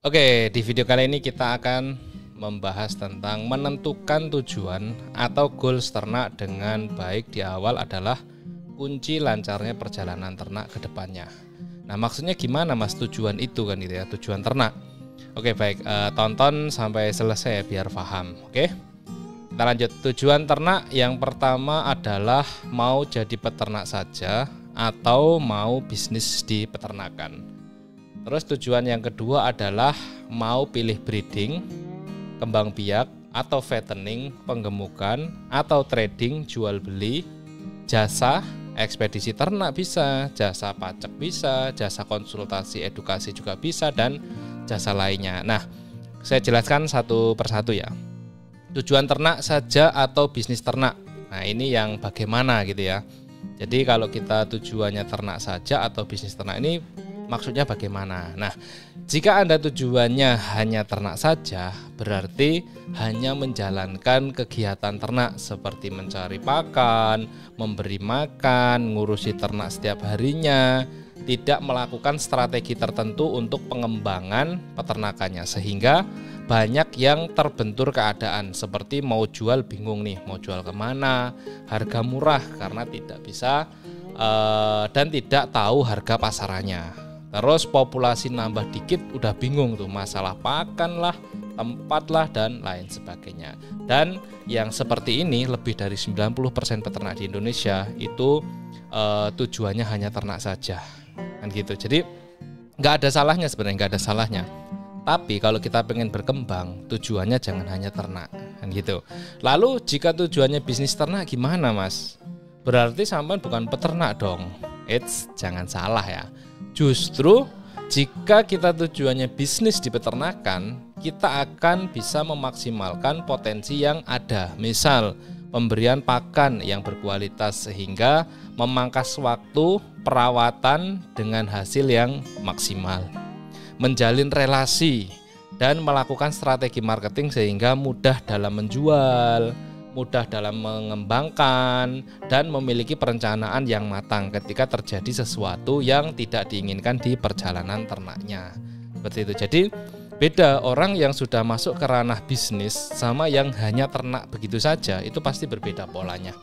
Oke, di video kali ini kita akan membahas tentang menentukan tujuan atau goals ternak dengan baik di awal adalah kunci lancarnya perjalanan ternak ke depannya. Nah, maksudnya gimana Mas tujuan itu kan gitu ya, tujuan ternak. Oke, baik, tonton sampai selesai biar paham. Oke. Kita lanjut. Tujuan ternak yang pertama adalah mau jadi peternak saja atau mau bisnis di peternakan. Terus tujuan yang kedua adalah mau pilih breeding, kembang biak, atau fattening, penggemukan, atau trading, jual beli, jasa, ekspedisi ternak bisa, jasa pajak bisa, jasa konsultasi edukasi juga bisa, dan jasa lainnya. Nah, saya jelaskan satu persatu ya. Tujuan ternak saja atau bisnis ternak. Nah, ini yang bagaimana gitu ya. Jadi kalau kita tujuannya ternak saja atau bisnis ternak ini maksudnya bagaimana? Nah, jika Anda tujuannya hanya ternak saja, berarti hanya menjalankan kegiatan ternak seperti mencari pakan, memberi makan, ngurusi ternak setiap harinya, tidak melakukan strategi tertentu untuk pengembangan peternakannya, sehingga banyak yang terbentur keadaan seperti mau jual bingung nih, mau jual kemana, harga murah karena tidak bisa dan tidak tahu harga pasarannya. Terus populasi nambah dikit udah bingung tuh masalah pakan lah, tempat lah, dan lain sebagainya. Dan yang seperti ini lebih dari 90% peternak di Indonesia itu tujuannya hanya ternak saja kan gitu. Jadi nggak ada salahnya sebenarnya, nggak ada salahnya. Tapi kalau kita pengen berkembang, tujuannya jangan hanya ternak kan gitu. Lalu jika tujuannya bisnis ternak gimana Mas? Berarti sampean bukan peternak dong. Jangan salah ya. Justru jika kita tujuannya bisnis di peternakan, kita akan bisa memaksimalkan potensi yang ada. Misal pemberian pakan yang berkualitas sehingga memangkas waktu perawatan dengan hasil yang maksimal. Menjalin relasi dan melakukan strategi marketing sehingga mudah dalam menjual, mudah dalam mengembangkan, dan memiliki perencanaan yang matang ketika terjadi sesuatu yang tidak diinginkan di perjalanan ternaknya. Seperti itu. Jadi beda orang yang sudah masuk ke ranah bisnis sama yang hanya ternak begitu saja, itu pasti berbeda polanya.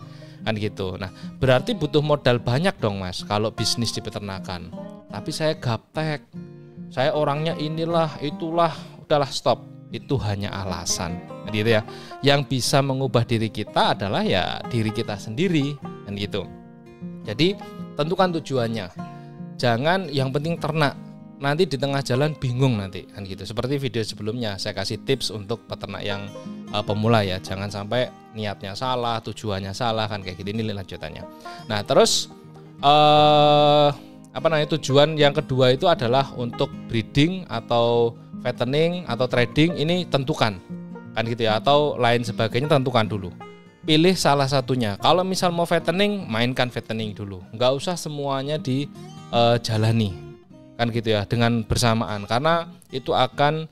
Kan gitu. Nah, berarti butuh modal banyak dong Mas kalau bisnis di peternakan. Tapi saya gaptek. Saya orangnya inilah, itulah, udahlah stop. Itu hanya alasan gitu ya. Yang bisa mengubah diri kita adalah ya diri kita sendiri kan gitu. Jadi tentukan tujuannya. Jangan yang penting ternak. Nanti di tengah jalan bingung nanti kan gitu. Seperti video sebelumnya saya kasih tips untuk peternak yang pemula ya. Jangan sampai niatnya salah, tujuannya salah kan kayak gitu. Ini lanjutannya. Nah, terus tujuan yang kedua itu adalah untuk breeding atau fattening atau trading, ini tentukan kan gitu ya, atau lain sebagainya tentukan dulu. Pilih salah satunya. Kalau misal mau fattening, mainkan fattening dulu. Nggak usah semuanya dijalani kan gitu ya dengan bersamaan, karena itu akan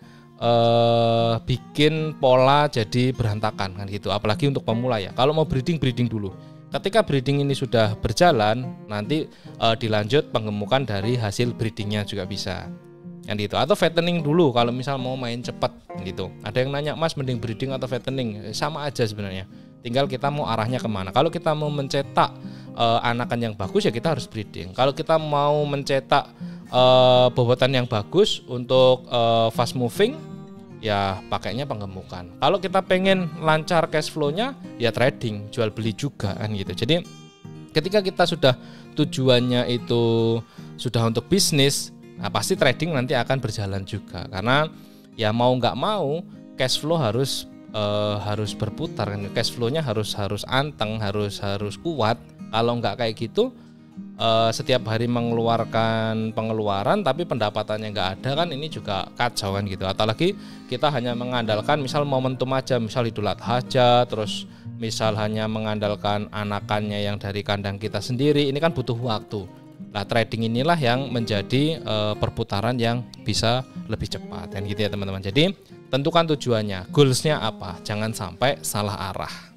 bikin pola jadi berantakan kan gitu. Apalagi untuk pemula ya. Kalau mau breeding dulu. Ketika breeding ini sudah berjalan, nanti dilanjut penggemukan dari hasil breedingnya juga bisa. Yang gitu. Atau fattening dulu kalau misal mau main cepat gitu. Ada yang nanya Mas mending breeding atau fattening? Sama aja sebenarnya. Tinggal kita mau arahnya kemana. Kalau kita mau mencetak anakan yang bagus ya kita harus breeding. Kalau kita mau mencetak bobotan yang bagus untuk fast moving ya pakainya penggemukan. Kalau kita pengen lancar cash flow-nya ya trading, jual beli juga kan gitu. Jadi ketika kita sudah tujuannya itu sudah untuk bisnis, nah pasti trading nanti akan berjalan juga, karena ya mau nggak mau cash flow harus berputar kan. Cash flow-nya harus anteng, harus kuat. Kalau nggak kayak gitu setiap hari mengeluarkan pengeluaran tapi pendapatannya nggak ada kan, ini juga kacau kan gitu. Atau lagi kita hanya mengandalkan misal momentum aja, misal Idul Adha aja, terus misal hanya mengandalkan anakannya yang dari kandang kita sendiri, ini kan butuh waktu. Nah, trading inilah yang menjadi perputaran yang bisa lebih cepat kan gitu ya teman-teman. Jadi tentukan tujuannya, goalsnya apa, jangan sampai salah arah.